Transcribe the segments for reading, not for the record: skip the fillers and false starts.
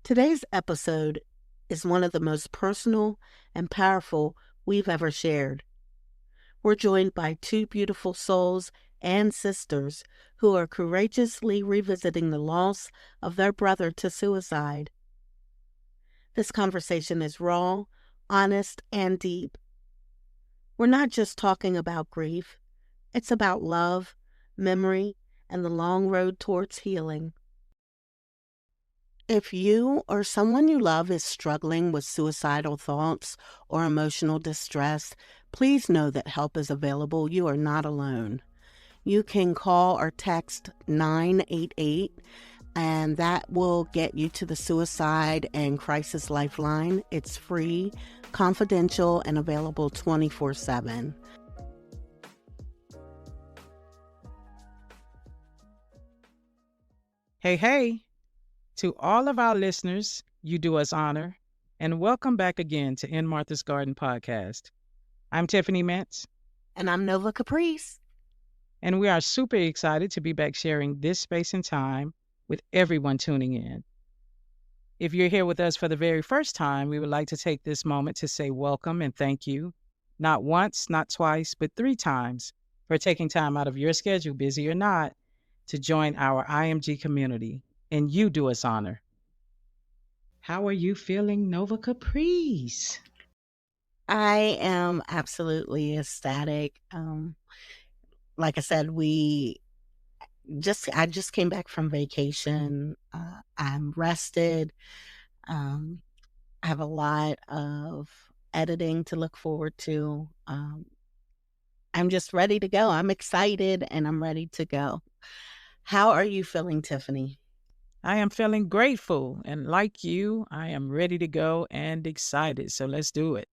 Today's episode is one of the most personal and powerful we've ever shared. We're joined by two beautiful souls and sisters who are courageously revisiting the loss of their brother to suicide. This conversation is raw, honest, and deep. We're not just talking about grief, it's about love, memory, and the long road towards healing. If you or someone you love is struggling with suicidal thoughts or emotional distress, please know that help is available. You are not alone. You can call or text 988, and that will get you to the Suicide and Crisis Lifeline. It's free, confidential, and available 24/7. Hey, to all of our listeners, you do us honor, and welcome back again to In Martha's Garden podcast. I'm Tiffany Mentz, And I'm Nova Caprice. and we are super excited to be back sharing this space and time with everyone tuning in. If you're here with us for the very first time, we would like to take this moment to say welcome and thank you, not once, not twice, but 3 times for taking time out of your schedule, busy or not, to join our IMG community, and you do us honor. How are you feeling, Nova Caprice? I am absolutely ecstatic. Like I said, I just came back from vacation. I'm rested. Um, I have a lot of editing to look forward to. I'm just ready to go. I'm excited and I'm ready to go. How are you feeling, Tiffany? I am feeling grateful, and like you, I am ready to go and excited. So let's do it.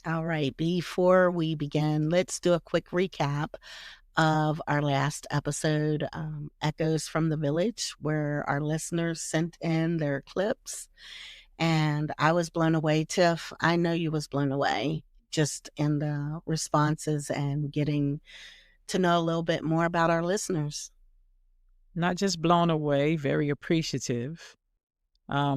All right. Before we begin, let's do a quick recap of our last episode, Echoes from the Village, where our listeners sent in their clips. And I was blown away, Tiff. I know you was blown away just in the responses and getting to know a little bit more about our listeners. Not just blown away, very appreciative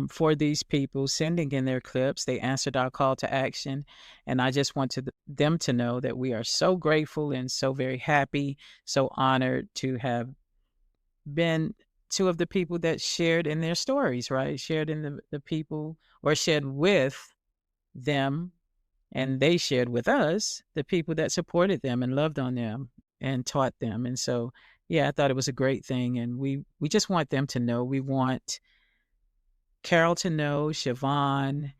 for these people sending in their clips. They answered our call to action. And I just want them to know that we are so grateful and so very happy, so honored to have been two of the people that shared in their stories, right? Shared in the people, or shared with them, and they shared with us, the people that supported them and loved on them and taught them. And so, yeah, I thought it was a great thing. And we just want them to know. We want Carol to know, Siobhan,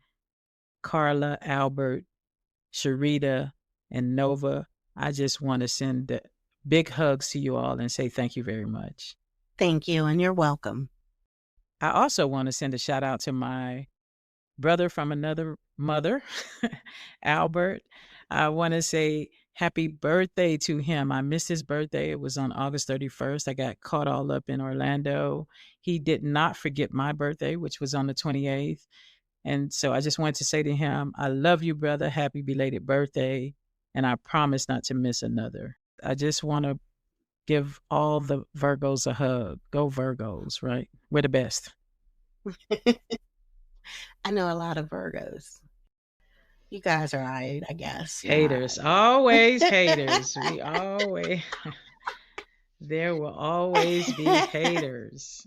Carla, Albert, Sharita, and Nova. I just want to send big hugs to you all and say thank you very much. Thank you, and you're welcome. I also want to send a shout out to my brother from another mother, Albert. I want to say happy birthday to him. I missed his birthday. It was on August 31st. I got caught all up in Orlando. He did not forget my birthday, which was on the 28th. And so I just wanted to say to him, I love you, brother. Happy belated birthday. And I promise not to miss another. I just want to give all the Virgos a hug. Go Virgos, right? We're the best. I know a lot of Virgos. You guys are all right, I guess. You're all Haters, right. always haters. We always, there will always be haters.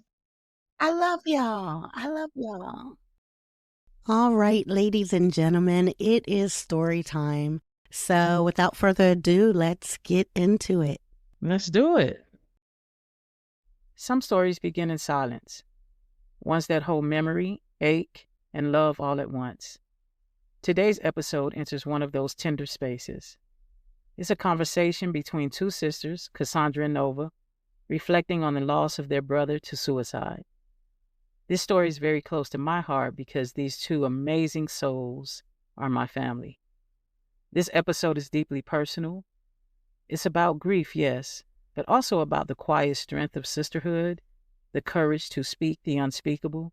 I love y'all. I love y'all. All right, ladies and gentlemen, it is story time. So without further ado, let's get into it. Let's do it. Some stories begin in silence, ones that hold memory, ache, and love all at once. Today's episode enters one of those tender spaces. It's a conversation between two sisters, Cassandra and Nova, reflecting on the loss of their brother to suicide. This story is very close to my heart because these two amazing souls are my family. This episode is deeply personal. It's about grief, yes, but also about the quiet strength of sisterhood, the courage to speak the unspeakable,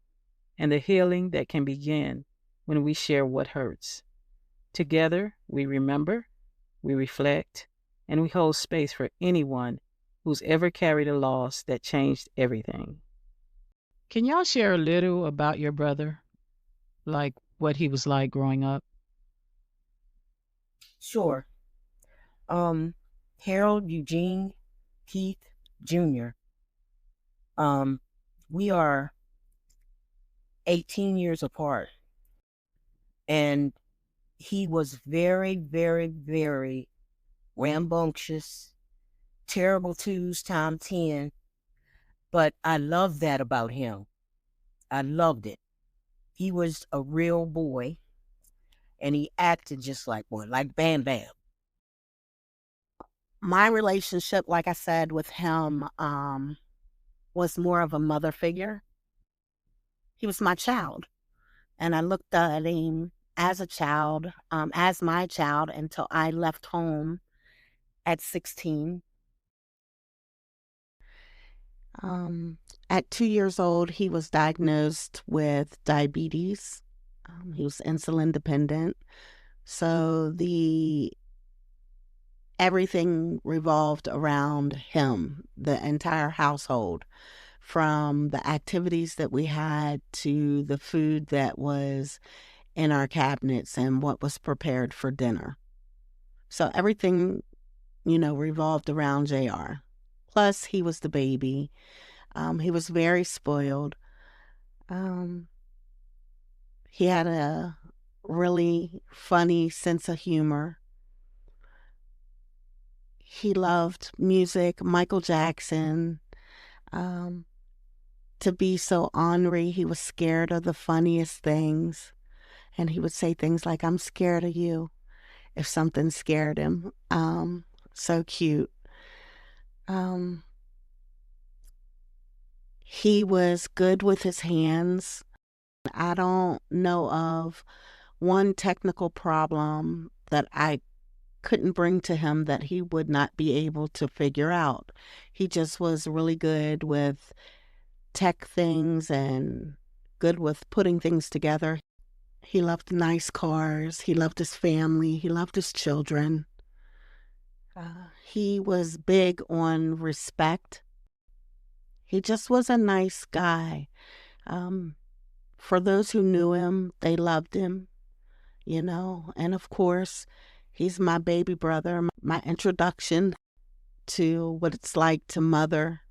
and the healing that can begin when we share what hurts. Together, we remember, we reflect, and we hold space for anyone who's ever carried a loss that changed everything. Can y'all share a little about your brother? Like what he was like growing up? Sure. Um, Harold Eugene Keith Jr. Um, we are 18 years apart, and he was very, very, very rambunctious, terrible twos times 10. But I love that about him. I loved it. He was a real boy, and he acted just like one, like Bam Bam. My relationship, like I said, with him was more of a mother figure. He was my child, and I looked at him as a child, as my child, until I left home at 16. Um, at 2 years old, he was diagnosed with diabetes. He was insulin dependent. So the everything revolved around him, the entire household, from the activities that we had to the food that was in our cabinets and what was prepared for dinner. So everything, revolved around JR. Plus, he was the baby. He was very spoiled. Um, he had a really funny sense of humor. He loved music, Michael Jackson. Um, to be so ornery, he was scared of the funniest things. And he would say things like, "I'm scared of you," if something scared him. So cute. Um, he was good with his hands. I don't know of one technical problem that I couldn't bring to him that he would not be able to figure out. He just was really good with tech things and good with putting things together. He loved nice cars. He loved his family. He loved his children. He was big on respect. He just was a nice guy. Um, for those who knew him, they loved him. And of course, he's my baby brother, my introduction to what it's like to mother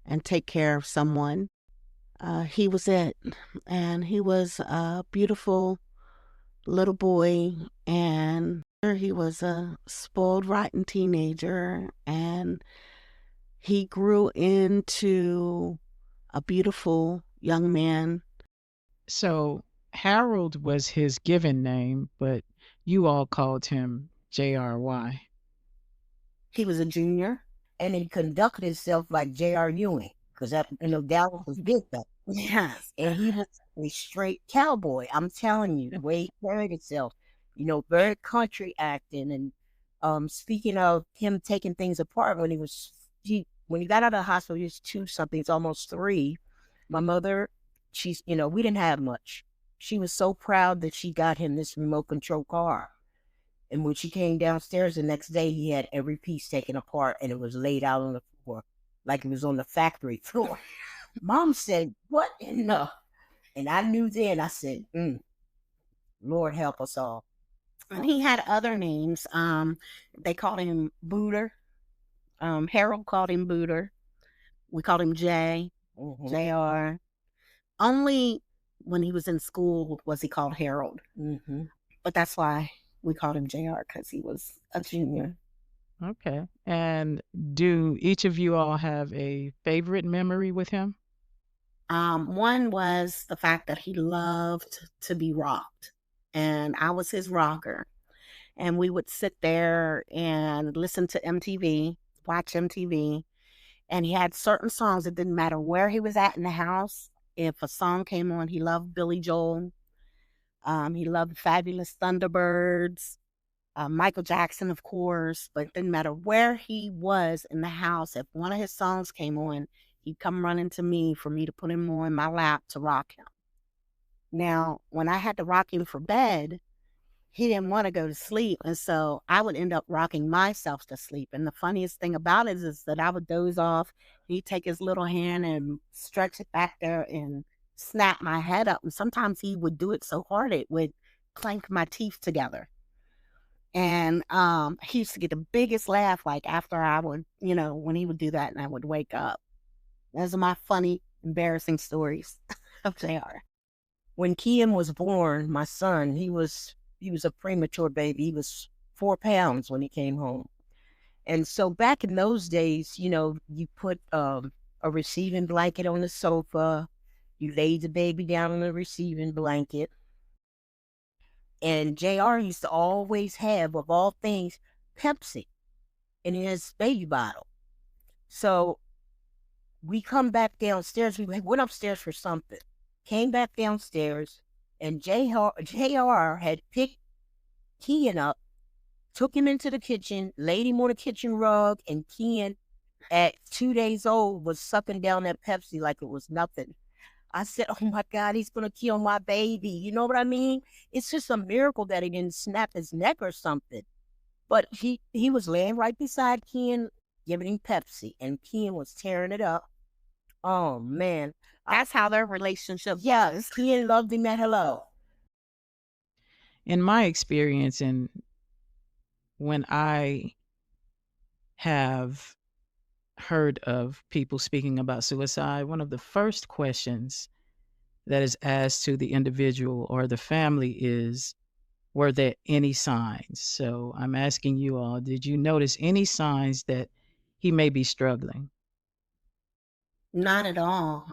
and take care of someone. He was it. And he was a beautiful little boy. And he was a spoiled, rotten teenager. And he grew into a beautiful young man. So Harold was his given name, but you all called him JRY. He was a junior. And he conducted himself like J.R. Ewing, because Dallas was big back. Yes. And he was a straight cowboy. I'm telling you, the way he carried himself, very country acting. And speaking of him taking things apart, when he got out of the hospital, he was two something, it's almost three. My mother, we didn't have much. She was so proud that she got him this remote control car. And when she came downstairs the next day, he had every piece taken apart and it was laid out on the floor like it was on the factory floor. Mom said, "What in the?" And I knew then, I said, Lord help us all. And he had other names. They called him Booter. Harold called him Booter. We called him Jay, JR. Only when he was in school was he called Harold. But that's why we called him JR, because he was a junior. Okay. And do each of you all have a favorite memory with him? One was the fact that he loved to be rocked, and I was his rocker. And we would sit there and listen to MTV, watch MTV, and he had certain songs. It didn't matter where he was at in the house. If a song came on, he loved Billy Joel. He loved Fabulous Thunderbirds, Michael Jackson, of course. But it didn't matter where he was in the house. If one of his songs came on, he'd come running to me for me to put him on my lap to rock him. Now, when I had to rock him for bed, he didn't want to go to sleep. And so I would end up rocking myself to sleep. And the funniest thing about it is that I would doze off. He'd take his little hand and stretch it back there and snap my head up. And sometimes he would do it so hard it would clank my teeth together. And he used to get the biggest laugh, like after I would, when he would do that and I would wake up. Those are my funny, embarrassing stories of JR. When Kian was born, my son, he was a premature baby. He was 4 pounds when he came home. And so back in those days, you put a receiving blanket on the sofa, you laid the baby down on the receiving blanket. And JR used to always have, of all things, Pepsi in his baby bottle. So we come back downstairs. We went upstairs for something, came back downstairs, and JR had picked Kian up, took him into the kitchen, laid him on the kitchen rug, and Kian, at 2 days old, was sucking down that Pepsi like it was nothing. I said, oh my God, he's going to kill my baby. You know what I mean? It's just a miracle that he didn't snap his neck or something. But he was laying right beside Kian, giving him Pepsi, and Kian was tearing it up. Oh, man. That's how their relationship. Yeah, Kian loved him at hello. In my experience, and when I have heard of people speaking about suicide, one of the first questions that is asked to the individual or the family is, were there any signs? So I'm asking you all, did you notice any signs that he may be struggling? Not at all.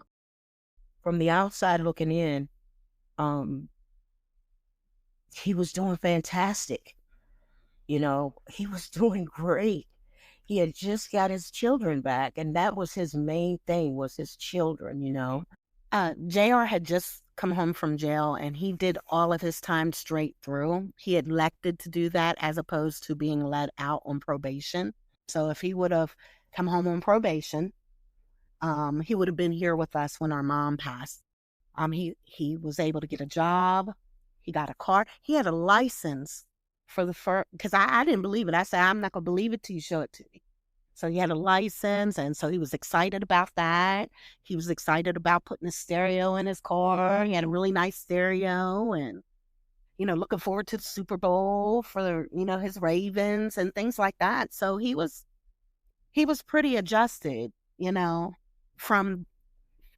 From the outside looking in, he was doing fantastic. He was doing great. He had just got his children back, and that was his main thing, was his children. JR had just come home from jail, and he did all of his time straight through. He elected to do that as opposed to being let out on probation. So if he would have come home on probation, he would have been here with us when our mom passed. He was able to get a job. He got a car. He had a license for the first, because I didn't believe it. I said, I'm not going to believe it till you show it to me. So he had a license, and so he was excited about that. He was excited about putting a stereo in his car. He had a really nice stereo, and, looking forward to the Super Bowl for, his Ravens and things like that. So he was pretty adjusted, from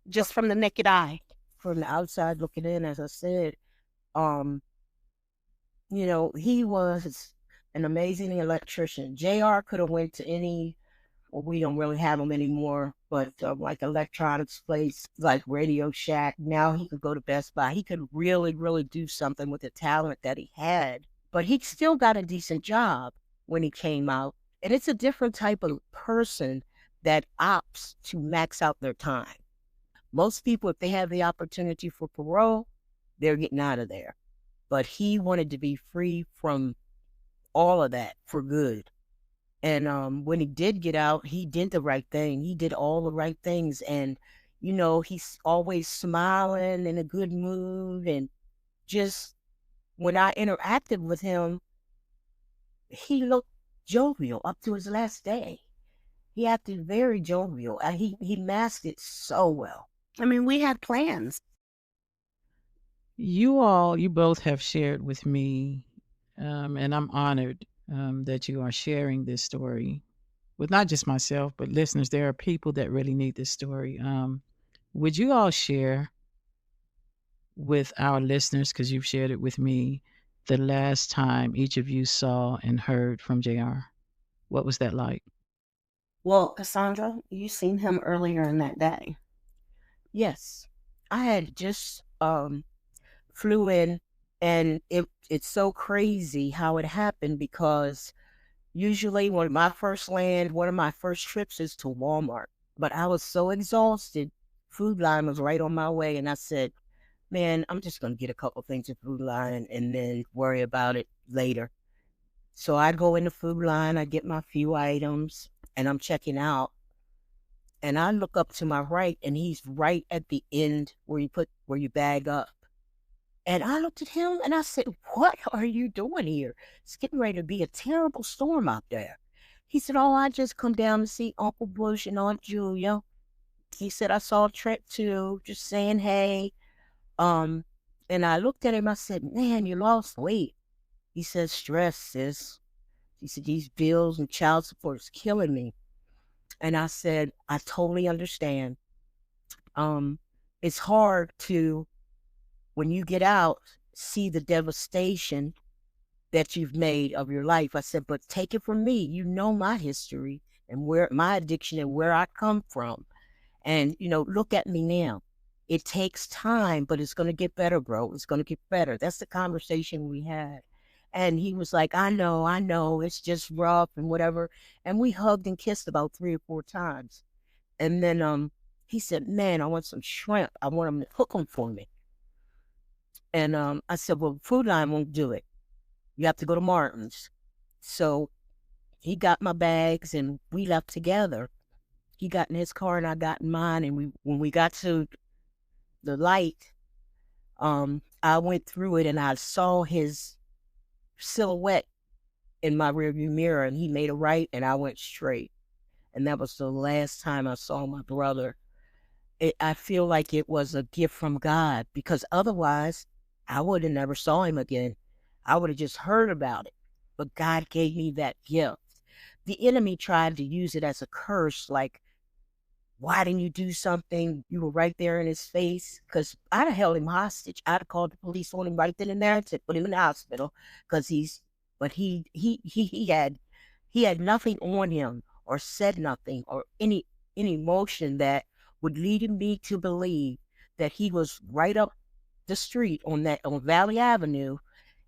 the naked eye. From the outside looking in, as I said, he was an amazing electrician. JR could have went to any, well, we don't really have them anymore, but like electronics place, like Radio Shack. Now he could go to Best Buy. He could really, really do something with the talent that he had. But he still got a decent job when he came out. And it's a different type of person that opts to max out their time. Most people, if they have the opportunity for parole, they're getting out of there. But he wanted to be free from all of that for good. And when he did get out, he did the right thing. He did all the right things. And, he's always smiling, in a good mood. And just when I interacted with him, he looked jovial up to his last day. He acted very jovial. He masked it so well. I mean, we had plans. You both have shared with me, and I'm honored that you are sharing this story with not just myself, but listeners. There are people that really need this story. Would you all share with our listeners, because you've shared it with me, the last time each of you saw and heard from JR? What was that like? Well, Cassandra, you seen him earlier in that day. Yes. I had just flew in, and it's so crazy how it happened, because usually when my first land, one of my first trips is to Walmart. But I was so exhausted. Food Line was right on my way, and I said, man, I'm just going to get a couple things at Food Line and then worry about it later. So I go in the Food Line, I get my few items, and I'm checking out. And I look up to my right, and he's right at the end where you bag up. And I looked at him and I said, "What are you doing here? It's getting ready to be a terrible storm out there." He said, "Oh, I just come down to see Uncle Bush and Aunt Julia." He said, "I saw Trent too, just saying hey." Um, and I looked at him, I said, "Man, you lost weight." He said, "Stress, sis." He said, "These bills and child support is killing me." And I said, "I totally understand. Um, it's hard to, when you get out, see the devastation that you've made of your life." I said, "But take it from me, you know my history and where my addiction and where I come from. And, look at me now. It takes time, but it's going to get better, bro. It's going to get better." That's the conversation we had. And he was like, I know, it's just rough and whatever. And we hugged and kissed about 3 or 4 times. And then he said, "Man, I want some shrimp. I want him to cook them for me." And I said, "Well, Food Line won't do it. You have to go to Martin's." So he got my bags and we left together. He got in his car and I got in mine. And when we got to the light, I went through it and I saw his silhouette in my rearview mirror, and he made a right and I went straight. And that was the last time I saw my brother. I feel like it was a gift from God, because otherwise I would have never saw him again. I would have just heard about it. But God gave me that gift. The enemy tried to use it as a curse, like, "Why didn't you do something? You were right there in his face." Because I'd have held him hostage. I'd have called the police on him right then and there and said, "Put him in the hospital." Because but he had nothing on him or said nothing or any emotion that would lead me to believe that he was right up the street on Valley Avenue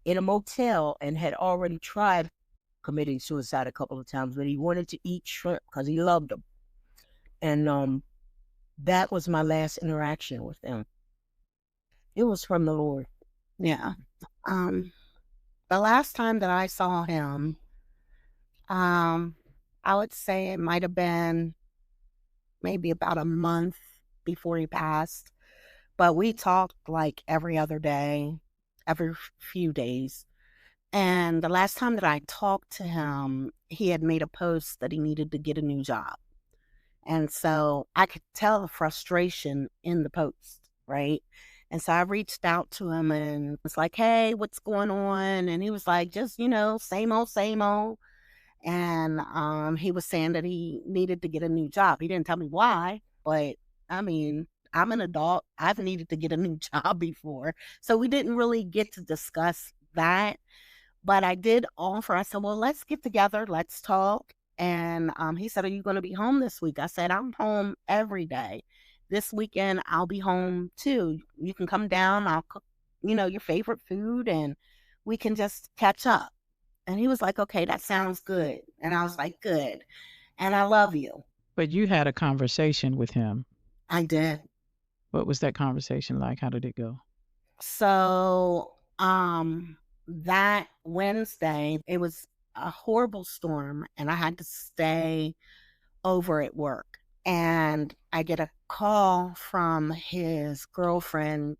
in a motel and had already tried committing suicide a couple of times, but he wanted to eat shrimp because he loved them. And that was my last interaction with him. It was from the Lord. Yeah. Um, the last time that I saw him, um, I would say it might have been maybe about a month before he passed, but we talked like every other day, every few days. And the last time that I talked to him, he had made a post that he needed to get a new job. And so I could tell the frustration in the post, right? And so I reached out to him and was like, "Hey, what's going on?" And he was like, "Just, same old, same old." And he was saying that he needed to get a new job. He didn't tell me why, but I mean, I'm an adult. I've needed to get a new job before. So we didn't really get to discuss that. But I did offer. I said, "Well, let's get together. Let's talk." And he said, "Are you going to be home this week?" I said, "I'm home every day. This weekend, I'll be home too. You can come down. I'll cook, your favorite food, and we can just catch up." And he was like, "Okay, that sounds good." And I was like, "Good. And I love you." But you had a conversation with him. I did. What was that conversation like? How did it go? So, that Wednesday, it was a horrible storm, and I had to stay over at work. And I get a call from his girlfriend,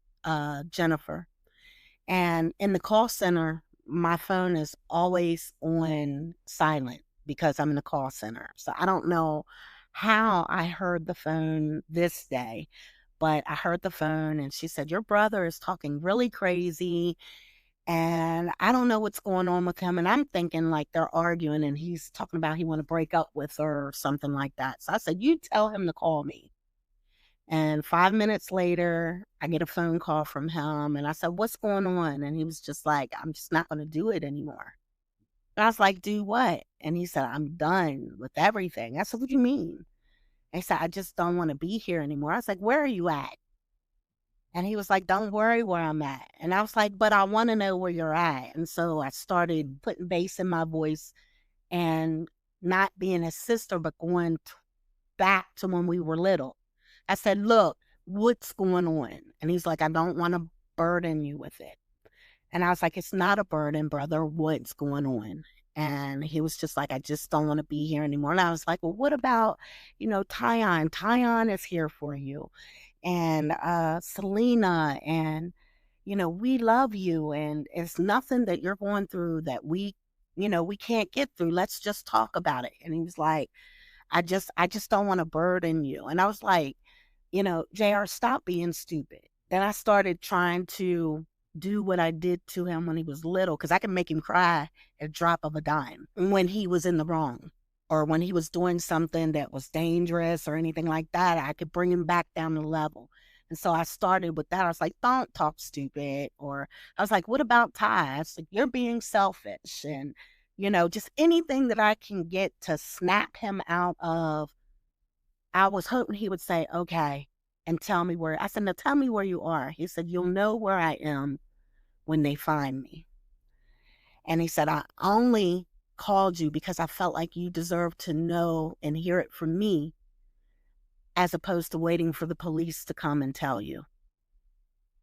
Jennifer. And in the call center, my phone is always on silent because I'm in the call center. So I don't know how I heard the phone this day, but I heard the phone and she said, "Your brother is talking really crazy and I don't know what's going on with him." And I'm thinking like they're arguing and he's talking about he want to break up with her or something like that. So I said, "You tell him to call me." And 5 minutes later, I get a phone call from him and I said, "What's going on?" And he was just like, "I'm just not going to do it anymore." And I was like, "Do what?" And he said, "I'm done with everything." I said, "What do you mean?" And he said, "I just don't want to be here anymore." I was like, "Where are you at?" And he was like, "Don't worry where I'm at." And I was like, "But I want to know where you're at." And so I started putting bass in my voice and not being his sister, but going back to when we were little. I said, "Look, what's going on?" And he's like, "I don't want to burden you with it." And I was like, "It's not a burden, brother. What's going on?" And he was just like, "I just don't want to be here anymore." And I was like, "Well, what about, Tyon? Tyon is here for you. And Selena and, we love you, and it's nothing that you're going through that we can't get through. Let's just talk about it. And he was like, I just don't want to burden you. And I was like, JR, stop being stupid. Then I started trying to do what I did to him when he was little, because I can make him cry at a drop of a dime when he was in the wrong, or when he was doing something that was dangerous or anything like that. I could bring him back down to level. And so I started with that. I was like, don't talk stupid. Or I was like, what about Ty? I was like, you're being selfish. And, just anything that I can get to snap him out of. I was hoping he would say, okay, and tell me where. I said, now tell me where you are. He said, you'll know where I am when they find me. And he said, I only called you because I felt like you deserved to know and hear it from me, as opposed to waiting for the police to come and tell you.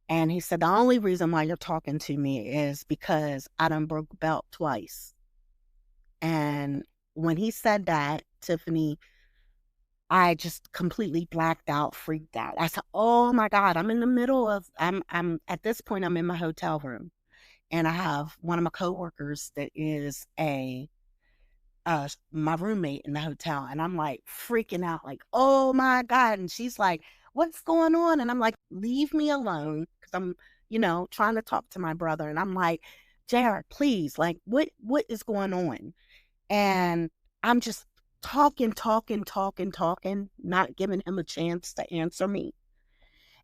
And he said, the only reason why you're talking to me is because I done broke the belt twice. And when he said that, Tiffany, I just completely blacked out, freaked out. I said, "Oh my God, I'm in the middle of I'm at this point I'm in my hotel room, and I have one of my coworkers that is a my roommate in the hotel, and I'm like freaking out like, "Oh my God." And she's like, "What's going on?" And I'm like, "Leave me alone," cuz I'm, trying to talk to my brother, and I'm like, "JR, please, like what is going on?" And I'm just talking, not giving him a chance to answer me.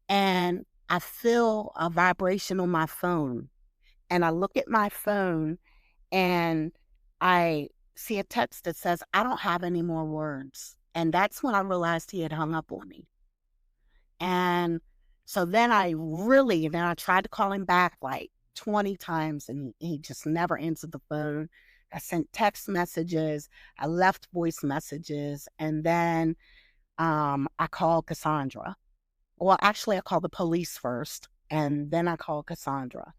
And I feel a vibration on my phone. And I look at my phone and I see a text that says, I don't have any more words. And that's when I realized he had hung up on me. And so then I tried to call him back like 20 times, and he just never answered the phone. I sent text messages, I left voice messages, and then I called Cassandra. Well, actually, I called the police first, and then I called Cassandra.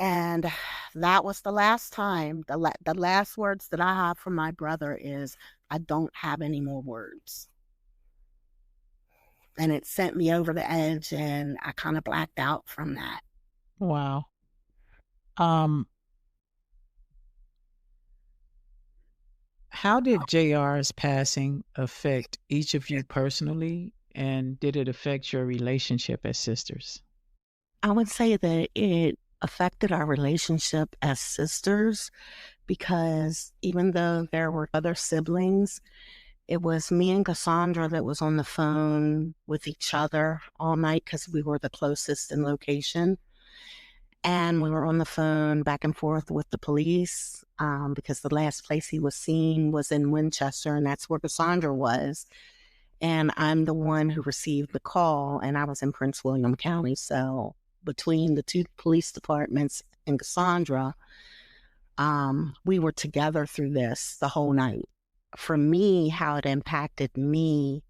And that was the last time. The last words that I have from my brother is, I don't have any more words. And it sent me over the edge, and I kind of blacked out from that. Wow. Um, how did JR's passing affect each of you personally, and did it affect your relationship as sisters? I would say that it affected our relationship as sisters, because even though there were other siblings, it was me and Cassandra that was on the phone with each other all night, because we were the closest in location. And we were on the phone back and forth with the police, because the last place he was seen was in Winchester, and that's where Cassandra was. And I'm the one who received the call, and I was in Prince William County. So between the two police departments and Cassandra, we were together through this the whole night. For me, how it impacted me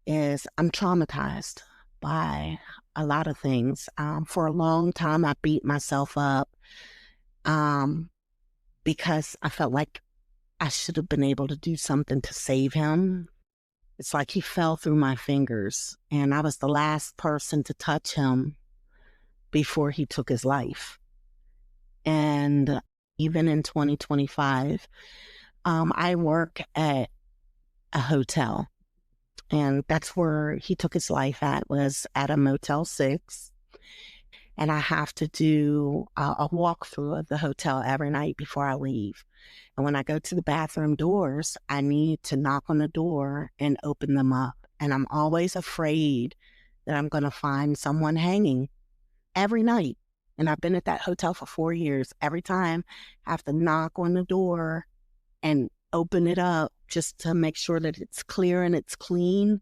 is I'm traumatized by a lot of things. For a long time, I beat myself up, um, because I felt like I should have been able to do something to save him. It's like he fell through my fingers, and I was the last person to touch him before he took his life. And even in 2025, I work at a hotel, and that's where he took his life at, was at a Motel 6. And I have to do a walkthrough of the hotel every night before I leave. And when I go to the bathroom doors, I need to knock on the door and open them up. And I'm always afraid that I'm going to find someone hanging every night. And I've been at that hotel for 4 years. Every time I have to knock on the door and open it up just to make sure that it's clear and it's clean.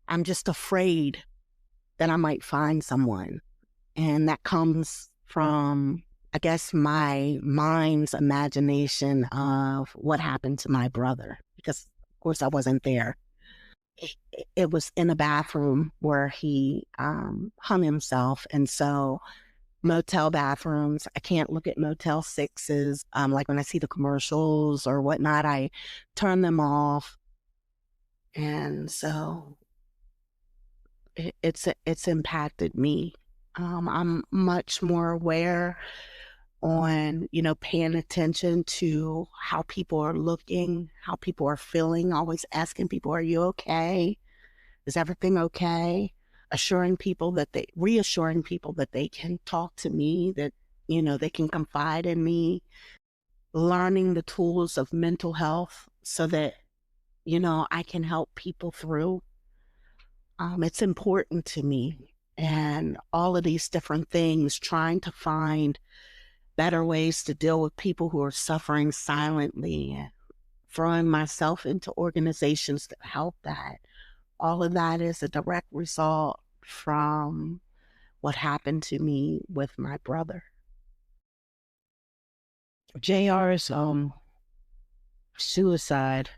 I'm just afraid that I might find someone. And that comes from, I guess, my mind's imagination of what happened to my brother, because, of course, I wasn't there. It was in a bathroom where he hung himself. And so motel bathrooms, I can't look at Motel 6s. Like when I see the commercials or whatnot, I turn them off. And so it's impacted me I'm much more aware on, paying attention to how people are looking, how people are feeling, always asking people, are you okay? Is everything okay? Reassuring people that they can talk to me, that, they can confide in me, learning the tools of mental health so that, I can help people through. It's important to me. And all of these different things, trying to find better ways to deal with people who are suffering silently, and throwing myself into organizations that help that. All of that is a direct result from what happened to me with my brother. JR's suicide,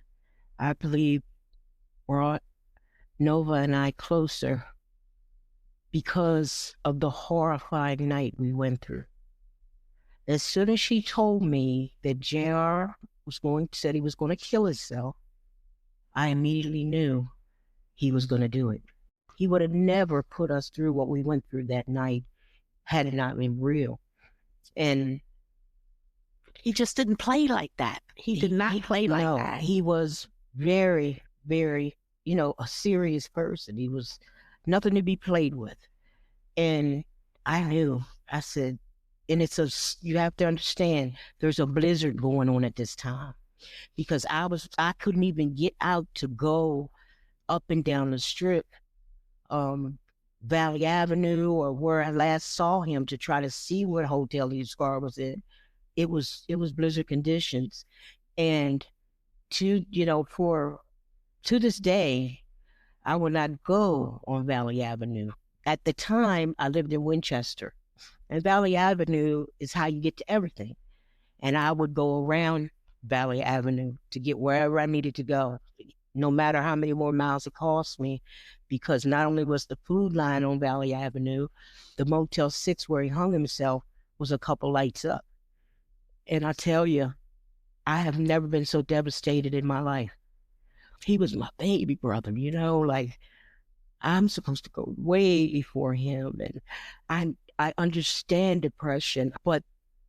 I believe, brought Nova and I closer because of the horrifying night we went through. As soon as she told me that JR said he was going to kill himself, I immediately knew he was going to do it. He would have never put us through what we went through that night had it not been real. And he just didn't play like that. He did not play like that. He was very, very, a serious person. He was nothing to be played with. And I knew, I said, and you have to understand, there's a blizzard going on at this time because I couldn't even get out to go up and down the strip, Valley Avenue or where I last saw him to try to see what hotel his car was in. It was blizzard conditions. And to this day, I would not go on Valley Avenue. At the time, I lived in Winchester, and Valley Avenue is how you get to everything. And I would go around Valley Avenue to get wherever I needed to go, no matter how many more miles it cost me, because not only was the food line on Valley Avenue, the Motel 6 where he hung himself was a couple lights up. And I tell you, I have never been so devastated in my life. He was my baby brother, like I'm supposed to go way before him. And I understand depression, but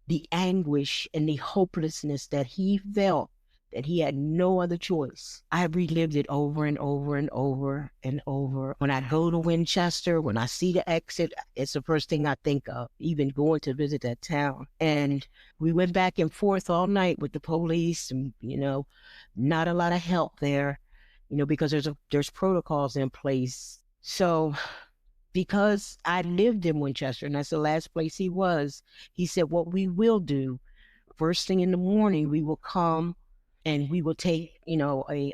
the anguish and the hopelessness that he felt, that he had no other choice. I relived it over and over and over and over. When I go to Winchester, when I see the exit, it's the first thing I think of, even going to visit that town. And we went back and forth all night with the police and, not a lot of help there, because there's protocols in place. So because I lived in Winchester and that's the last place he was, he said, what we will do, first thing in the morning, we will come and we will take, a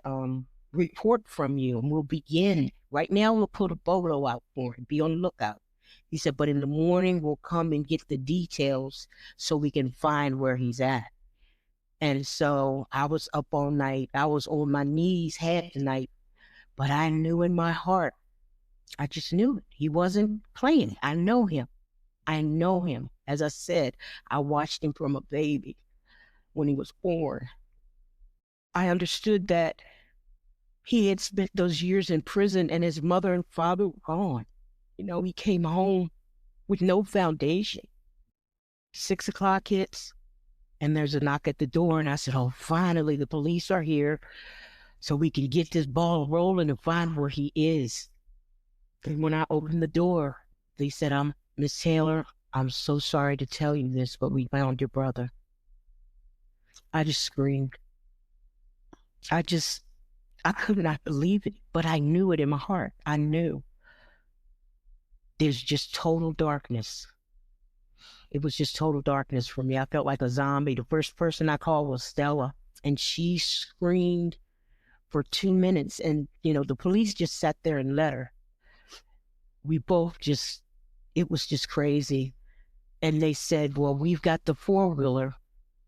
report from you and we'll begin. Right now, we'll put a bolo out for him, be on the lookout. He said, but in the morning, we'll come and get the details so we can find where he's at. And so I was up all night. I was on my knees half the night, but I knew in my heart, I just knew it. He wasn't playing. I know him. I know him. As I said, I watched him from a baby when he was born. I understood that he had spent those years in prison and his mother and father were gone. He came home with no foundation. 6 o'clock hits and there's a knock at the door. And I said, oh, finally, the police are here so we can get this ball rolling and find where he is. And when I opened the door, they said, Miss Taylor, I'm so sorry to tell you this, but we found your brother. I just screamed. I could not believe it, but I knew it in my heart. I knew. There's just total darkness. It was just total darkness for me. I felt like a zombie. The first person I called was Stella, and she screamed for 2 minutes. And, the police just sat there and let her. We both it was just crazy. And they said, well, we've got the 4-wheeler.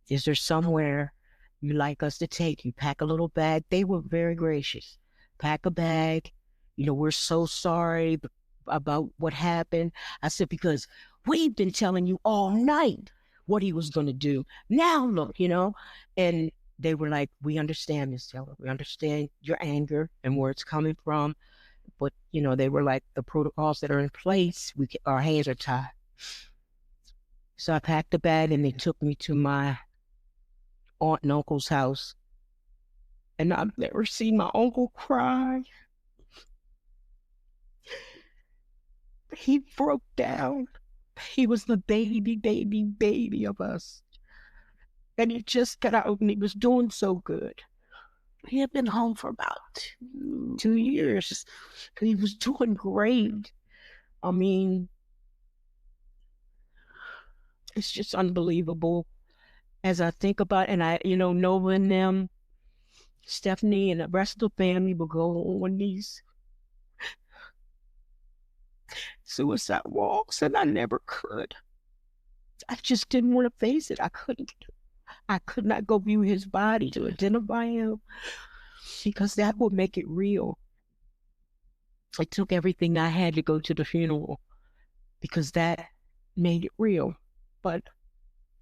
Is there somewhere you'd like us to take you? Pack a little bag. They were very gracious. Pack a bag. We're so sorry about what happened. I said, because we've been telling you all night what he was going to do. Now look, and they were like, we understand, Miss Taylor. We understand your anger and where it's coming from. But, they were like the protocols that are in place. Our hands are tied. So I packed a bag and they took me to my aunt and uncle's house. And I've never seen my uncle cry. He broke down. He was the baby of us. And he just got out and he was doing so good. He had been home for about 2 years. And he was doing great. I mean, it's just unbelievable. As I think about it, and knowing them, Stephanie and the rest of the family will go on these suicide walks, and I never could. I just didn't want to face it. I couldn't. I could not go view his body to identify him because that would make it real. I took everything I had to go to the funeral because that made it real. But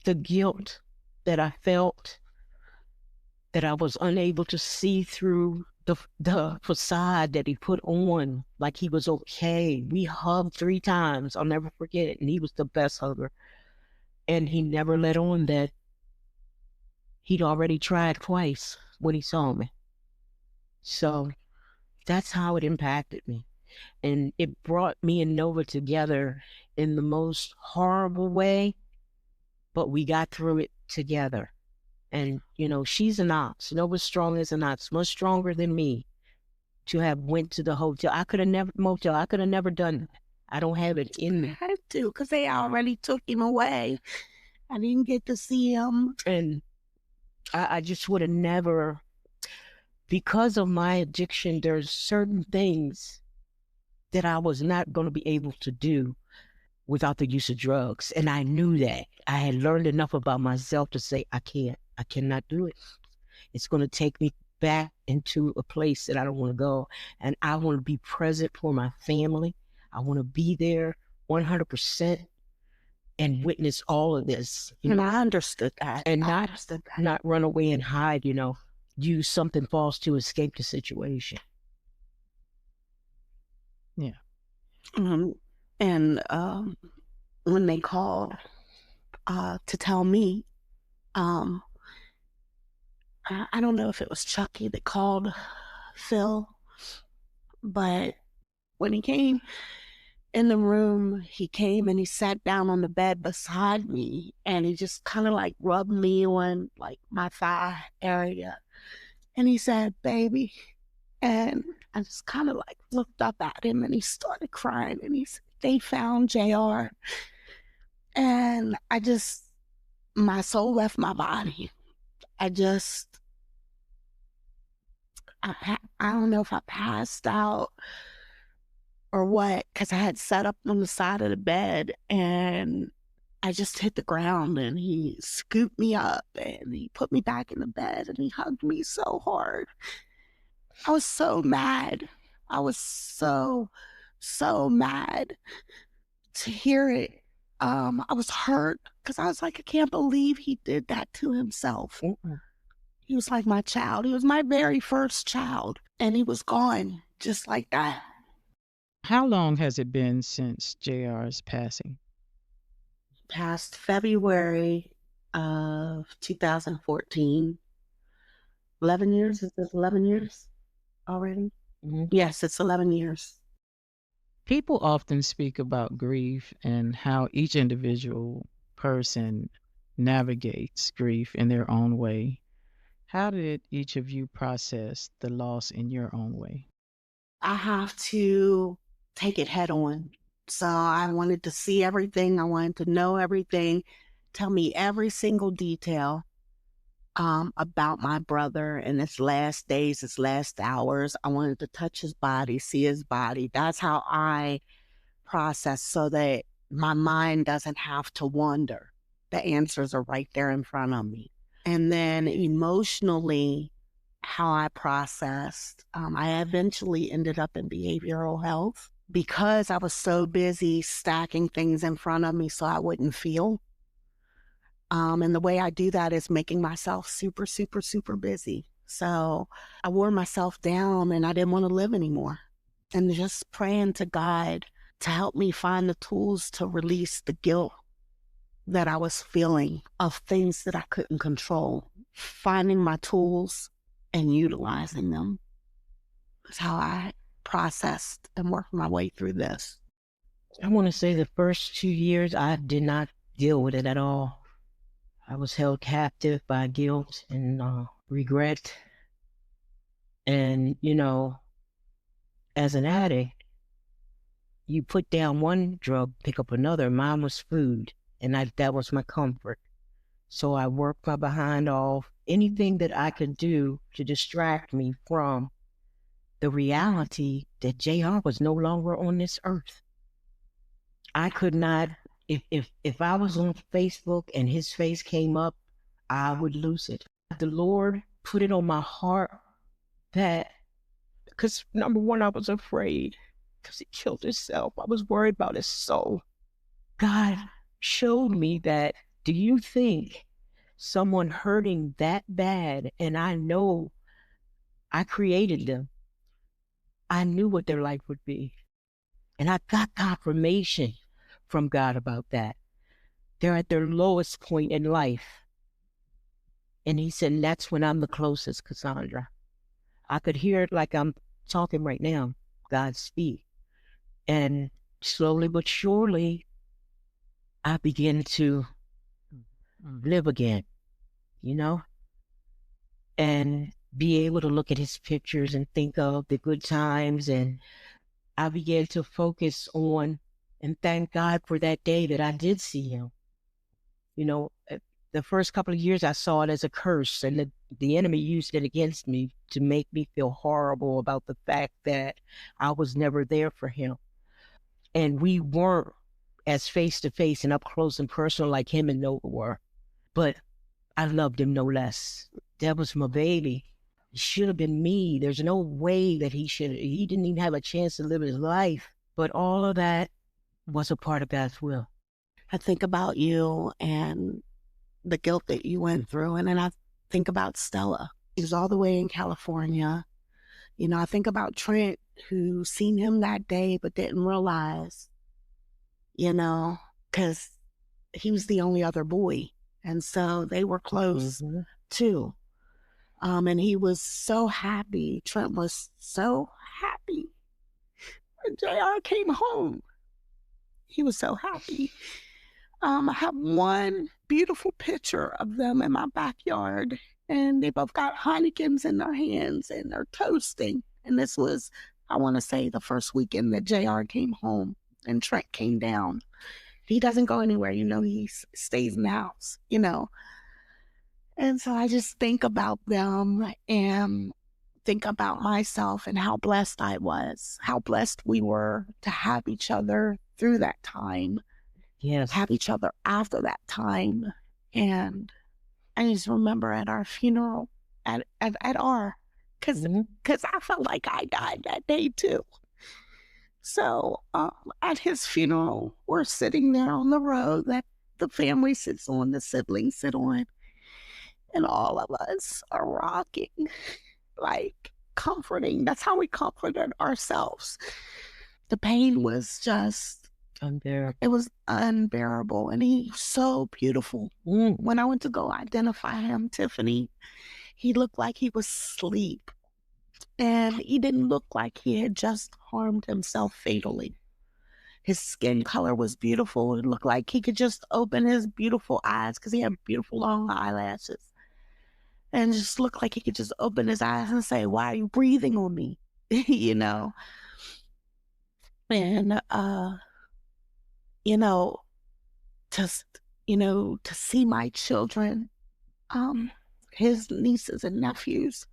the guilt that I felt, that I was unable to see through the facade that he put on, like he was okay. We hugged 3 times. I'll never forget it. And he was the best hugger. And he never let on that he'd already tried twice when he saw me. So that's how it impacted me. And it brought me and Nova together in the most horrible way, but we got through it together. And, she's an ox. Nova's strong as an ox, much stronger than me to have went to the hotel. I could have never done that. I don't have it in me. I had to, because they already took him away. I didn't get to see him. And I just would have never, because of my addiction, there's certain things that I was not going to be able to do without the use of drugs. And I knew that. I had learned enough about myself to say, I cannot do it. It's going to take me back into a place that I don't want to go. And I want to be present for my family. I want to be there 100% and witness all of this. And I understood that. And not run away and hide, use something false to escape the situation. Yeah. And when they called to tell me, I don't know if it was Chucky that called Phil, but when he came in the room, he came and he sat down on the bed beside me, and he just kind of like rubbed me on like my thigh area, and he said, "Baby," and I just kind of like looked up at him, and he started crying, and he said, "They found JR," and my soul left my body. I don't know if I passed out or what, because I had sat up on the side of the bed and I just hit the ground, and he scooped me up and he put me back in the bed and he hugged me so hard. I was so mad. I was so mad to hear it. I was hurt because I was like, I can't believe he did that to himself. He was like my child. He was my very first child, and he was gone just like that. How long has it been since JR's passing? Past February of 2014. 11 years? Is it 11 years already? Mm-hmm. Yes, it's 11 years. People often speak about grief and how each individual person navigates grief in their own way. How did each of you process the loss in your own way? I have to take it head on. So I wanted to see everything. I wanted to know everything. Tell me every single detail about my brother in his last days, his last hours. I wanted to touch his body, see his body. That's how I process, so that my mind doesn't have to wander. The answers are right there in front of me. And then emotionally, how I processed, I eventually ended up in behavioral health because I was so busy stacking things in front of me so I wouldn't feel. And the way I do that is making myself super, super, super busy. So I wore myself down and I didn't want to live anymore. and just praying to God to help me find the tools to release the guilt that I was feeling of things that I couldn't control. Finding my tools and utilizing them is how I processed and worked my way through this. I want to say the first 2 years, I did not deal with it at all. I was held captive by guilt and regret. And, as an addict, you put down one drug, pick up another. Mine was food, and that was my comfort. So I worked my behind off, anything that I could do to distract me from the reality that JR was no longer on this earth. I could not, if I was on Facebook and his face came up, I would lose it. The Lord put it on my heart that, because number one, I was afraid because he killed himself. I was worried about his soul. God showed me that, do you think someone hurting that bad, and I know I created them, I knew what their life would be. And I got confirmation from God about that. They're at their lowest point in life. And he said, that's when I'm the closest, Cassandra. I could hear it like I'm talking right now, God speak. And slowly but surely, I begin to live again, and be able to look at his pictures and think of the good times. And I began to focus on and thank God for that day that I did see him. The first couple of years I saw it as a curse, and the enemy used it against me to make me feel horrible about the fact that I was never there for him. And we weren't as face-to-face and up close and personal like him and Nova were. But I loved him no less. That was my baby. It should have been me. There's no way that he didn't even have a chance to live his life. But all of that was a part of God's will. I think about you and the guilt that you went through, and then I think about Stella, who's all the way in California. I think about Trent, who seen him that day but didn't realize, because he was the only other boy. And so they were close too. And he was so happy. Trent was so happy when JR came home. He was so happy. I have one beautiful picture of them in my backyard, and they both got Heinekens in their hands and they're toasting. And this was, I want to say, the first weekend that JR came home and Trent came down. He doesn't go anywhere, he stays in the house, And so I just think about them and think about myself and how blessed I was, how blessed we were to have each other through that time. Yes. Have each other after that time. And I just remember at our funeral, because I felt like I died that day too. So at his funeral, we're sitting there on the road that the family sits on, the siblings sit on, and all of us are rocking, like comforting. That's how we comforted ourselves. The pain was just unbearable. It was unbearable, and he's so beautiful. When I went to go identify him, Tiffany, he looked like he was asleep. And he didn't look like he had just harmed himself fatally. His skin color was beautiful. It looked like he could just open his beautiful eyes because he had beautiful long eyelashes. And just looked like he could just open his eyes and say, "Why are you breathing on me?" And, to see my children, his nieces and nephews,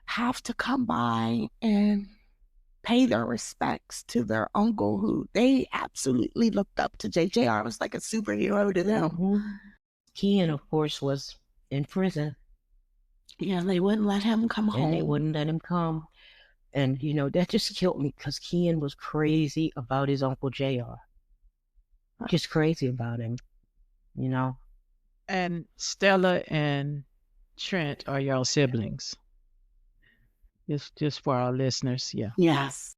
have to come by and pay their respects to their uncle, who they absolutely looked up to. JR was like a superhero to them. Kian, of course, was in prison. Yeah, they wouldn't let him come home. And they wouldn't let him come. And, that just killed me because Kian was crazy about his Uncle JR. Just crazy about him, And Stella and Trent are y'all siblings? Just for our listeners, yeah. Yes.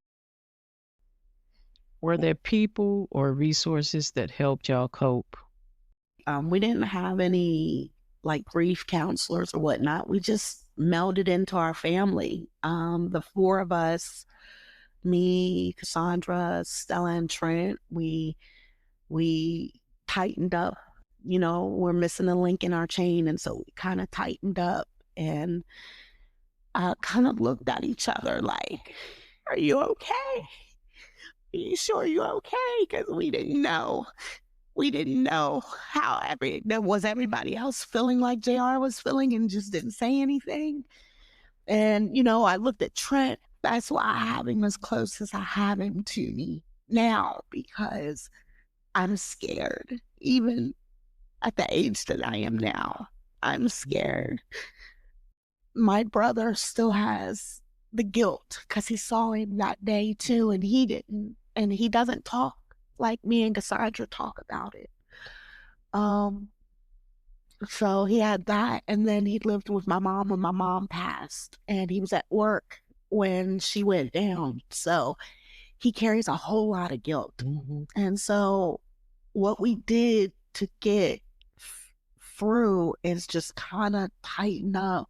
Were there people or resources that helped y'all cope? We didn't have any like grief counselors or whatnot. We just melded into our family. The four of us, me, Cassandra, Stella, and Trent, we tightened up. You know, we're missing a link in our chain, and so we kind of tightened up and kind of looked at each other like, "Are you okay? Are you sure you're okay?" Because we didn't know. We didn't know how everybody else feeling like JR was feeling and just didn't say anything. And, you know, I looked at Trent. That's why I have him as close as I have him to me now, because I'm scared. Even at the age that I am now, I'm scared. My brother still has the guilt because he saw him that day too, and he didn't. And he doesn't talk like me and Cassandra talk about it. So he had that, and then he lived with my mom when my mom passed, and he was at work when she went down. So he carries a whole lot of guilt. Mm-hmm. And so what we did to get through is just kind of tighten up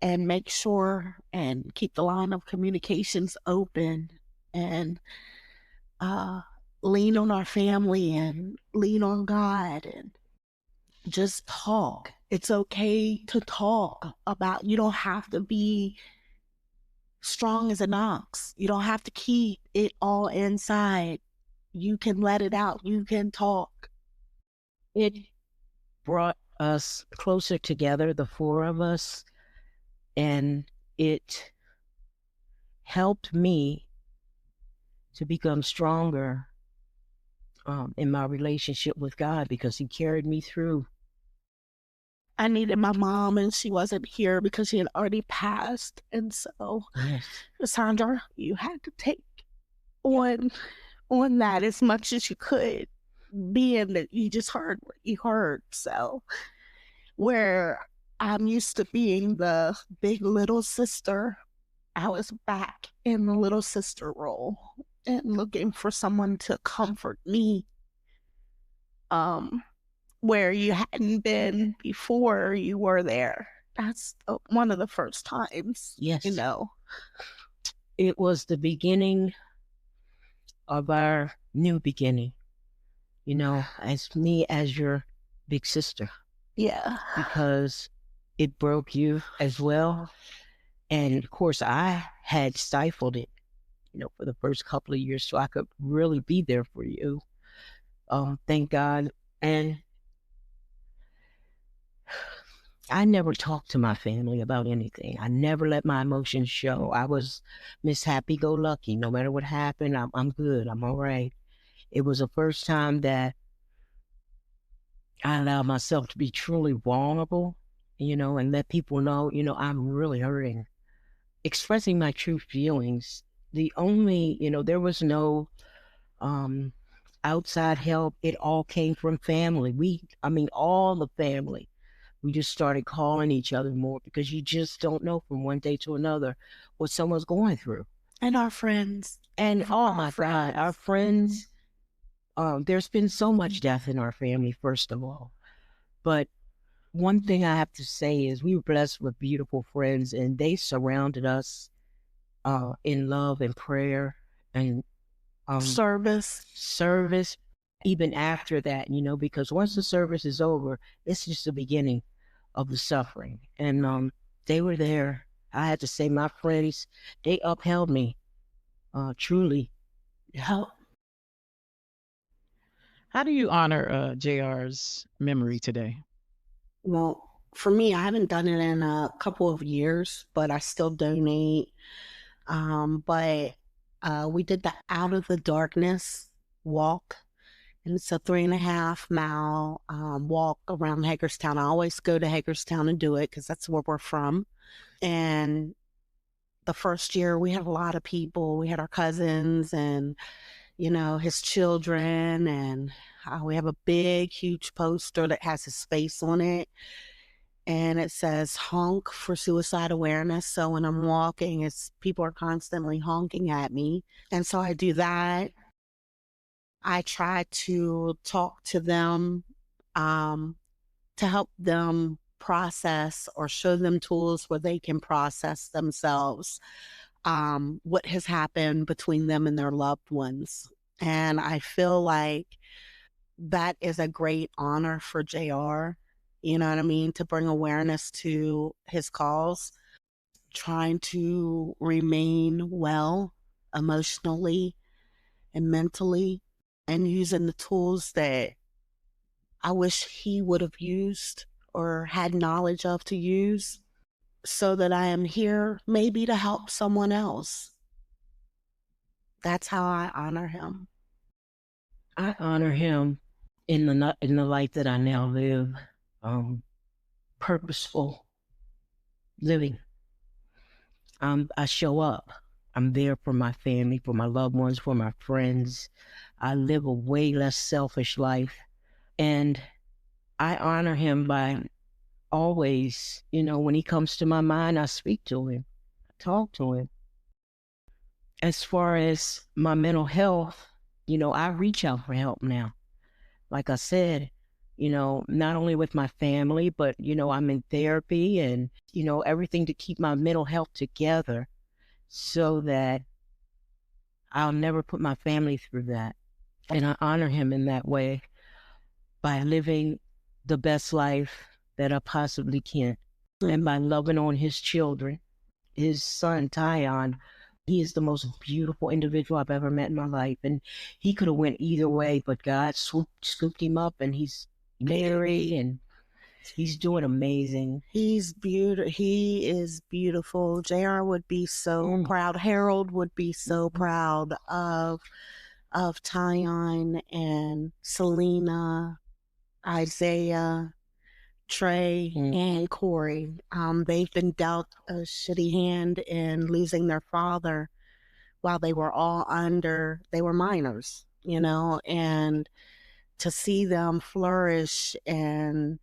and make sure and keep the line of communications open and lean on our family and lean on God and just talk. It's okay to talk about, you don't have to be strong as an ox. You don't have to keep it all inside. You can let it out. You can talk. It brought us closer together, the four of us, and it helped me to become stronger in my relationship with God because He carried me through. I needed my mom, and she wasn't here because she had already passed. And so, Yes. Cassandra, you had to take on that as much as you could, being that you just heard what you heard. So, where I'm used to being the big little sister, I was back in the little sister role and looking for someone to comfort me. Where you hadn't been before you were there. That's one of the first times. Yes. You know. It was the beginning of our new beginning, you know, as me as your big sister, Yeah. because it broke you as well. And of course, I had stifled it, you know, for the first couple of years so I could really be there for you. Thank God. And I never talked to my family about anything. I never let my emotions show. I was Miss Happy Go Lucky. No matter what happened, I'm good. I'm all right. It was the first time that I allowed myself to be truly vulnerable, you know, and let people know, you know, I'm really hurting. Expressing my true feelings. The only, you know, there was no um outside help. It all came from family. All the family. We just started calling each other more because you just don't know from one day to another what someone's going through. And our friends. And oh my God, our friends, there's been so much death in our family, first of all. But one thing I have to say is we were blessed with beautiful friends and they surrounded us in love and prayer and service even after that, you know, because once the service is over, it's just the beginning of the suffering. And they were there. I had to say my friends, they upheld me, truly. Help. How do you honor JR's memory today? Well, for me, I haven't done it in a couple of years, but I still donate. But we did the Out of the Darkness walk, and it's a 3.5 mile walk around Hagerstown. I always go to Hagerstown and do it because that's where we're from. And the first year we had a lot of people. We had our cousins and, you know, his children, and we have a big, huge poster that has his face on it. And it says honk for suicide awareness. So when I'm walking, people are constantly honking at me. And so I do that. I try to talk to them um, to help them process or show them tools where they can process themselves what has happened between them and their loved ones. And I feel like that is a great honor for JR, you know what I mean, to bring awareness to his cause, trying to remain well emotionally and mentally, and using the tools that I wish he would have used or had knowledge of to use, so that I am here maybe to help someone else. That's how I honor him. I honor him in the life that I now live, purposeful living. I show up. I'm there for my family, for my loved ones, for my friends. I live a way less selfish life. And I honor him by always, when he comes to my mind, I speak to him, I talk to him. As far as my mental health, I reach out for help now. Like I said, not only with my family, but, I'm in therapy and, everything to keep my mental health together so that I'll never put my family through that. And I honor him in that way by living the best life that I possibly can and by loving on his children. His son, Tyon, he is the most beautiful individual I've ever met in my life. And he could have went either way, but God scooped him up and he's married and he's doing amazing. He's beautiful. He is beautiful. JR would be so proud. Harold would be so proud of Tyon and Selena, Isaiah, Trey, and Corey. They've been dealt a shitty hand in losing their father while they were they were minors, and to see them flourish, and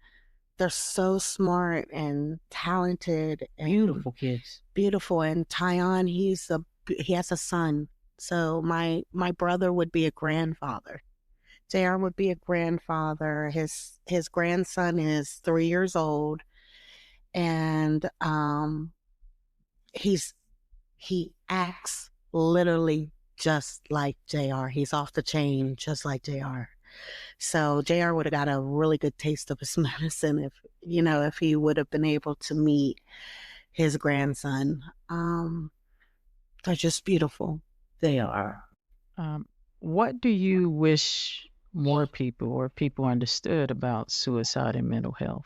they're so smart and talented and Beautiful kids. beautiful. And Tyon, he has a son. So my brother would be a grandfather. JR would be a grandfather. His grandson is 3 years old, and he acts literally just like JR. He's off the chain, just like JR. So JR would have got a really good taste of his medicine if he would have been able to meet his grandson. They're just beautiful. They are. What do you wish more people or people understood about suicide and mental health?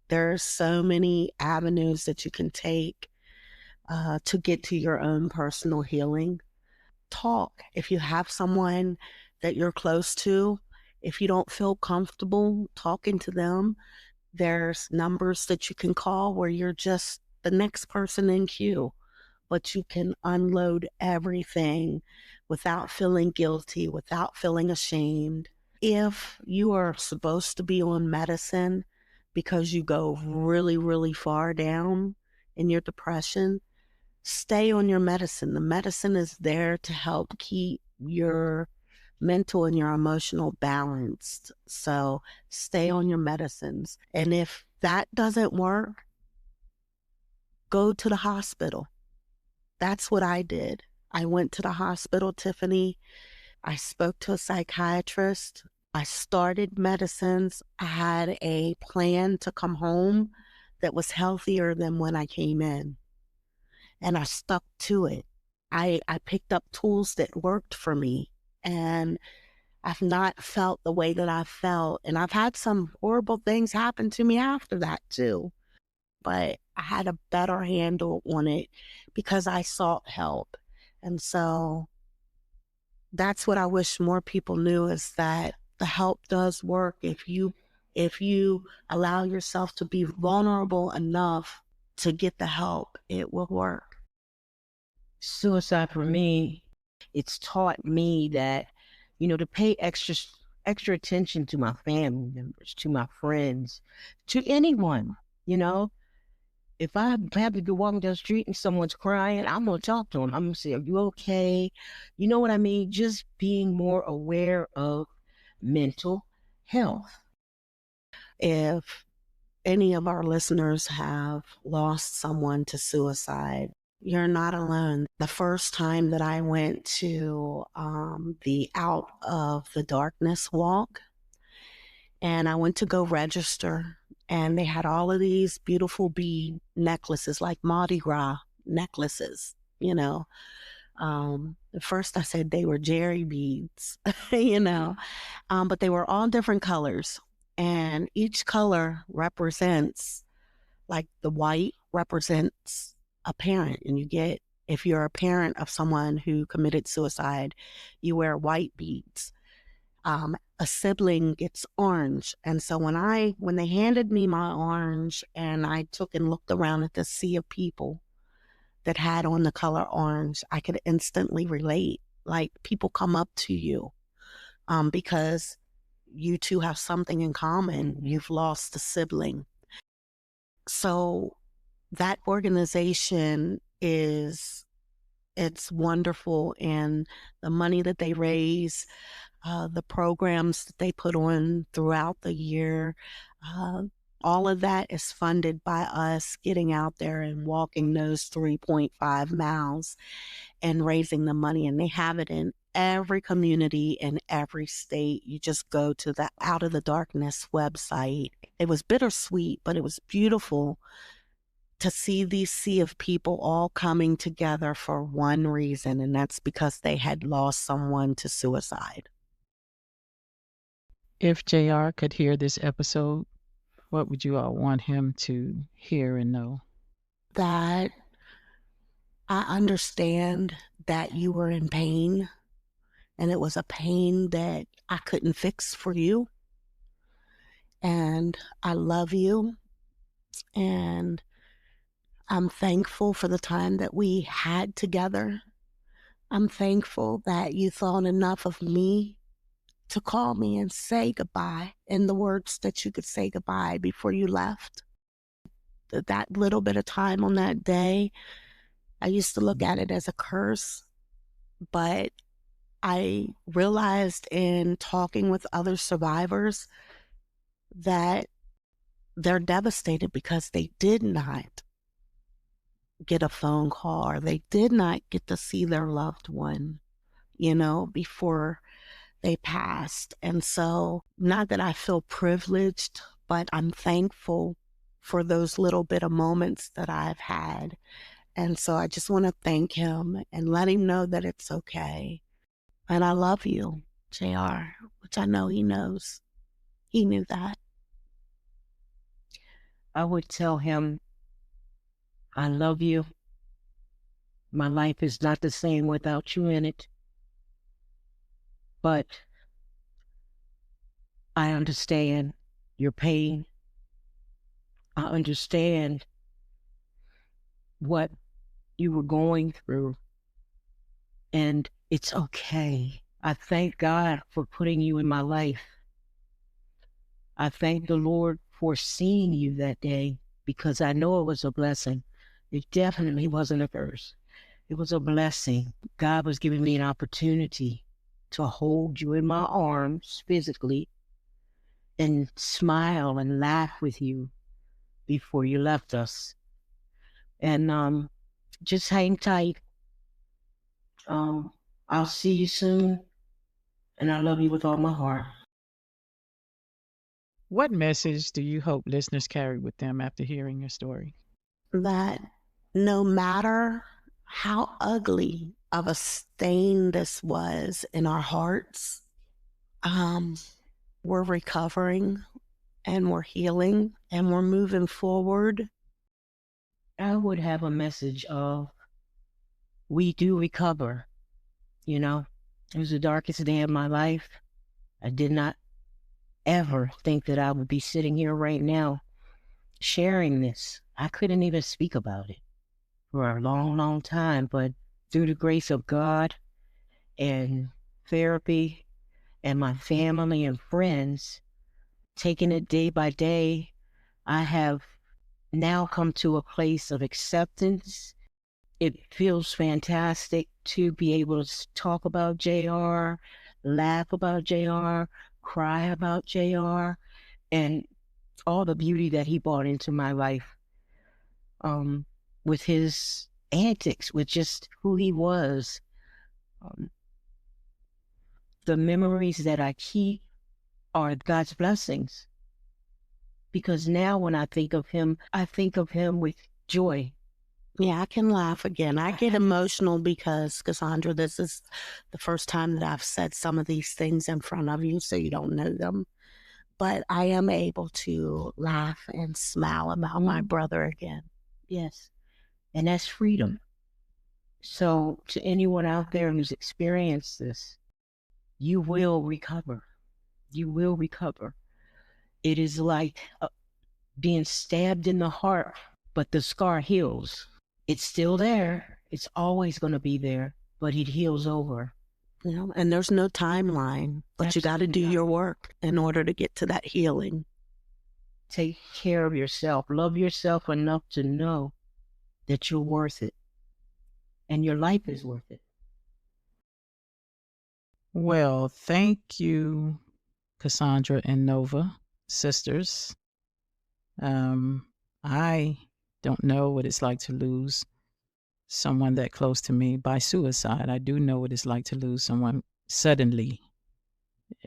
There's so many avenues that you can take to get to your own personal healing. Talk. If you have someone that you're close to, if you don't feel comfortable talking to them, there's numbers that you can call where you're just the next person in queue, but you can unload everything without feeling guilty, without feeling ashamed. If you are supposed to be on medicine because you go really, really far down in your depression, stay on your medicine. The medicine is there to help keep your mental and your emotional balanced. So stay on your medicines. And if that doesn't work, go to the hospital. That's what I did. I went to the hospital, Tiffany. I spoke to a psychiatrist. I started medicines. I had a plan to come home that was healthier than when I came in. And I stuck to it. I picked up tools that worked for me. And I've not felt the way that I felt. And I've had some horrible things happen to me after that too. But I had a better handle on it because I sought help. And so that's what I wish more people knew, is that the help does work if you allow yourself to be vulnerable enough to get the help. It will work. Suicide for me, it's taught me that, to pay extra attention to my family members, to my friends, to anyone, if I happen to be walking down the street and someone's crying, I'm gonna talk to them. I'm gonna say, "Are you okay?" You know what I mean? Just being more aware of mental health. If any of our listeners have lost someone to suicide, you're not alone. The first time that I went to the Out of the Darkness walk, and I went to go register, and they had all of these beautiful bead necklaces, like Mardi Gras necklaces, you know. At first I said they were Jerry beads, you know, but they were all different colors, and each color represents, like the white represents a parent, and you get, if you're a parent of someone who committed suicide, you wear white beads. A sibling gets orange. And so when they handed me my orange and I took and looked around at the sea of people that had on the color orange, I could instantly relate. Like, people come up to you because you two have something in common. You've lost a sibling. So that organization it's wonderful, and the money that they raise, the programs that they put on throughout the year, uh, all of that is funded by us getting out there and walking those 3.5 miles and raising the money. And they have it in every community in every state. You just go to the Out of the Darkness website. It was bittersweet, but it was beautiful to see these sea of people all coming together for one reason, and that's because they had lost someone to suicide. If JR could hear this episode, what would you all want him to hear and know? That I understand that you were in pain, and it was a pain that I couldn't fix for you. And I love you, and I'm thankful for the time that we had together. I'm thankful that you thought enough of me to call me and say goodbye in the words that you could say goodbye before you left. That little bit of time on that day, I used to look at it as a curse, but I realized in talking with other survivors that they're devastated because they did not get a phone call, or they did not get to see their loved one, before they passed. And so, not that I feel privileged, but I'm thankful for those little bit of moments that I've had. And so I just want to thank him and let him know that it's okay. And I love you, JR, which I know he knows. He knew that. I would tell him, I love you. My life is not the same without you in it. But I understand your pain. I understand what you were going through. And it's okay. I thank God for putting you in my life. I thank the Lord for seeing you that day, because I know it was a blessing. It definitely wasn't a curse. It was a blessing. God was giving me an opportunity to hold you in my arms physically and smile and laugh with you before you left us. And just hang tight. I'll see you soon, and I love you with all my heart. What message do you hope listeners carry with them after hearing your story? That no matter how ugly of a stain this was in our hearts, we're recovering, and we're healing, and we're moving forward. I would have a message of, we do recover. It was the darkest day of my life. I did not ever think that I would be sitting here right now sharing this. I couldn't even speak about it for a long, long time, but through the grace of God and therapy and my family and friends, taking it day by day, I have now come to a place of acceptance. It feels fantastic to be able to talk about JR, laugh about JR, cry about JR, and all the beauty that he brought into my life, with his antics, with just who he was. Um, the memories that I keep are God's blessings, because now when I think of him with joy. Yeah, I can laugh again. I get emotional because, Cassandra, this is the first time that I've said some of these things in front of you, so you don't know them. But I am able to laugh and smile about my brother again. Yes. And that's freedom. So to anyone out there who's experienced this, you will recover. You will recover. It is like being stabbed in the heart, but the scar heals. It's still there. It's always going to be there, but it heals over. You know, and there's no timeline, but you got to do your work in order to get to that healing. Take care of yourself. Love yourself enough to know that you're worth it, and your life is worth it. Well, thank you, Cassandra and Nova, sisters. I don't know what it's like to lose someone that close to me by suicide. I do know what it's like to lose someone suddenly,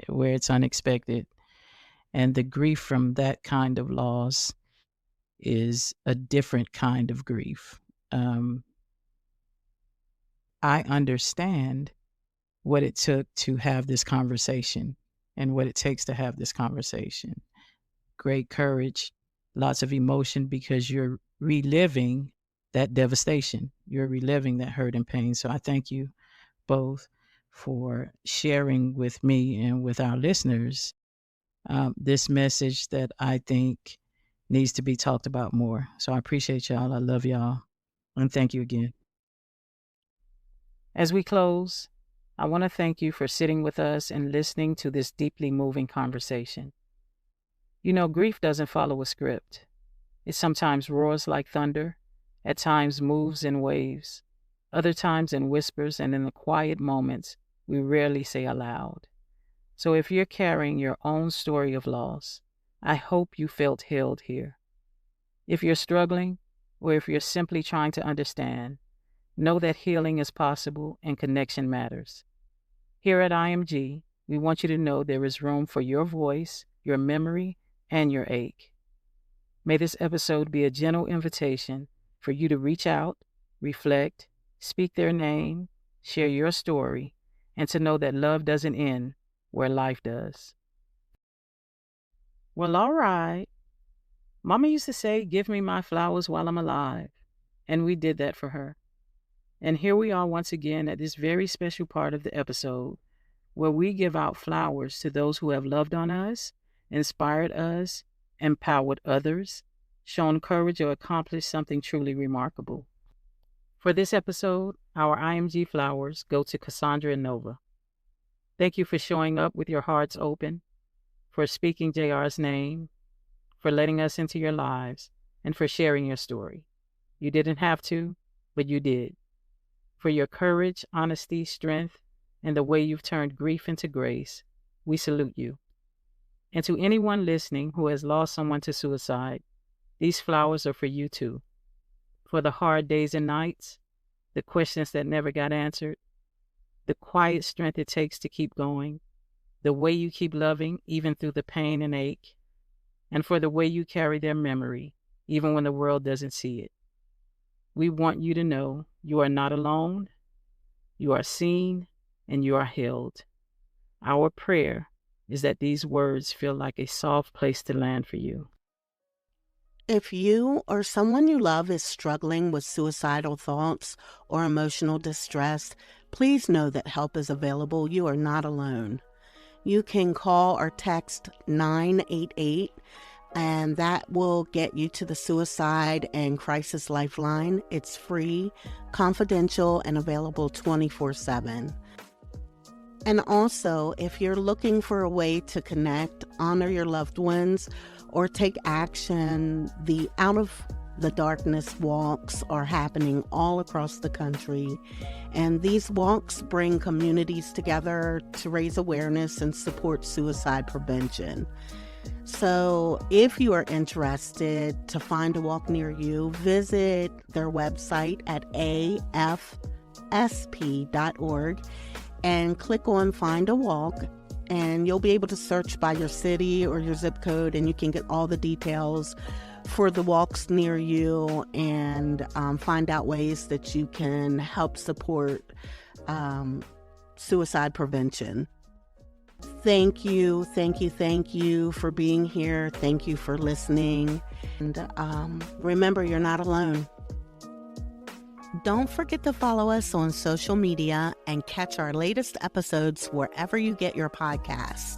where it's unexpected. And the grief from that kind of loss is a different kind of grief. I understand what it took to have this conversation and what it takes to have this conversation. Great courage, lots of emotion, because you're reliving that devastation. You're reliving that hurt and pain. So I thank you both for sharing with me and with our listeners this message that I think needs to be talked about more. So I appreciate y'all. I love y'all. And thank you again. As we close, I want to thank you for sitting with us and listening to this deeply moving conversation. You know, grief doesn't follow a script. It sometimes roars like thunder, at times moves in waves, other times in whispers and in the quiet moments we rarely say aloud. So if you're carrying your own story of loss, I hope you felt held here. If you're struggling, or if you're simply trying to understand, know that healing is possible and connection matters. Here at IMG, we want you to know there is room for your voice, your memory, and your ache. May this episode be a gentle invitation for you to reach out, reflect, speak their name, share your story, and to know that love doesn't end where life does. Well, all right. Mama used to say, "Give me my flowers while I'm alive." And we did that for her. And here we are once again at this very special part of the episode where we give out flowers to those who have loved on us, inspired us, empowered others, shown courage, or accomplished something truly remarkable. For this episode, our IMG flowers go to Cassandra and Nova. Thank you for showing up with your hearts open, for speaking JR's name, for letting us into your lives, and for sharing your story. You didn't have to, but you did. For your courage, honesty, strength, and the way you've turned grief into grace, we salute you. And to anyone listening who has lost someone to suicide, these flowers are for you too. For the hard days and nights, the questions that never got answered, the quiet strength it takes to keep going, the way you keep loving even through the pain and ache, and for the way you carry their memory even when the world doesn't see it. We want you to know you are not alone, you are seen, and you are held. Our prayer is that these words feel like a soft place to land for you. If you or someone you love is struggling with suicidal thoughts or emotional distress, please know that help is available. You are not alone. You can call or text 988, and that will get you to the Suicide and Crisis Lifeline. It's free, confidential, and available 24/7. And also, if you're looking for a way to connect, honor your loved ones, or take action. The Out of the Darkness walks are happening all across the country, and these walks bring communities together to raise awareness and support suicide prevention. So if you are interested to find a walk near you, visit their website at afsp.org and click on Find a Walk, and you'll be able to search by your city or your zip code, and you can get all the details for the walks near you and find out ways that you can help support suicide prevention. Thank you for being here. Thank you for listening. And remember, you're not alone. Don't forget to follow us on social media and catch our latest episodes wherever you get your podcasts.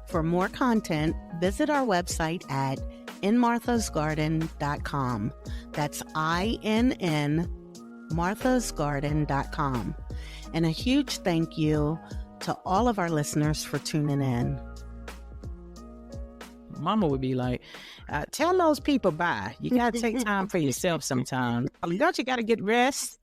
For more content, visit our website at inmarthasgarden.com. That's INN marthasgarden.com. And a huge thank you to all of our listeners for tuning in. Mama would be like, tell those people bye. You got to take time for yourself sometimes. Don't you got to get rest?